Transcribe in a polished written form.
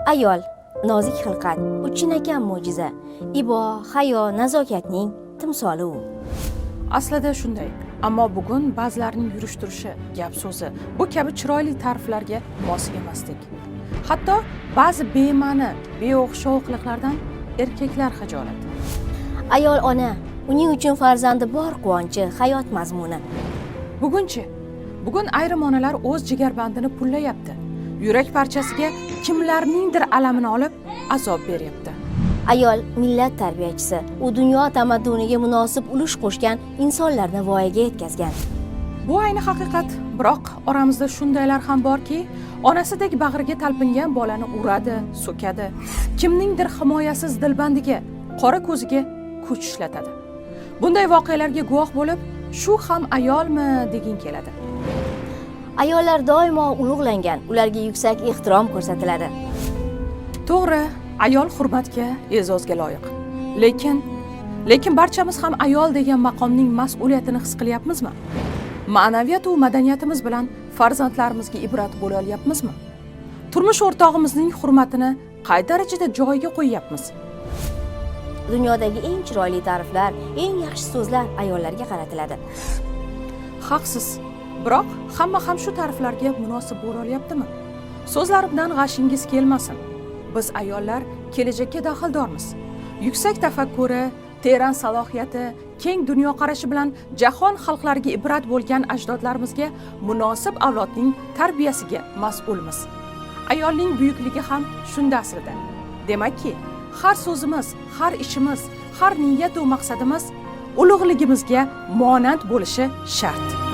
Ayol, nozik xilqat, u chinakam mo'jiza. Ibo, hayo, nazokatning timsoli u. Aslida shunday. Ammo bugun ba'zilarning yurish-turishi, gap-so'zi bu kabi chiroyli ta'riflarga mos emasdik. Hatto ba'zi bema'ni, beo'xshovliqlardan erkaklar xijolat. Ayol ona, uning uchun farzandi bor quvonchi, hayot mazmuni. Bugunchi? Bugun ayrim onalar o'z jigarbandini pullayapti. Yurak parchasiga kimlarningdir alamini olib azob beryapti. Ayol millat tarbiyachisi, u dunyo tamadduniga munosib ulush qo'shgan insonlarni voyaga yetkazgan. Bu ayni haqiqat, biroq oramizda shundaylar ham borki, onasidek bag'riga talpingan bolani uradi, so'kadi. Kimningdir himoyasiz dilbandiga, qora ko'ziga kuch ishlatadi. Bunday voqealarga guvoh bo'lib, shu ham ayolmi deging keladi. Ayollar doimo ulug'langan, ularga yuksak ehtirom ko'rsatiladi. To'g'ri, ayol hurmatga, e'zozga loyiq. Lekin barchamiz ham ayol degan maqomning mas'uliyatini his qilyapmizmi? Ma'naviyat va madaniyatimiz bilan farzandlarimizga ibrat bo'la olyapmizmi? Turmush o'rtog'imizning hurmatini qay darajada joyiga qo'yyapmiz? Dunyodagi eng chiroyli ta'riflar, eng yaxshi so'zlar ayollarga qaratiladi. Haqsiz. Biroq hamma ham shu ta'riflarga munosib bo'la olyaptimi? So'zlarimdan g'ashingiz kelmasin. Biz ayollar kelajakka daxldormiz. Yuksak tafakkuri, teran salohiyati, keng dunyoqarashi bilan jahon xalqlariga ibrat bo'lgan ajdodlarimizga munosib avlodning tarbiyasiga mas'ulmiz. Ayolning buyukligi ham shunda aslida. Demakki, har so'zimiz, har ishimiz, har niyat va maqsadimiz ulug'ligimizga monand bo'lishi shart.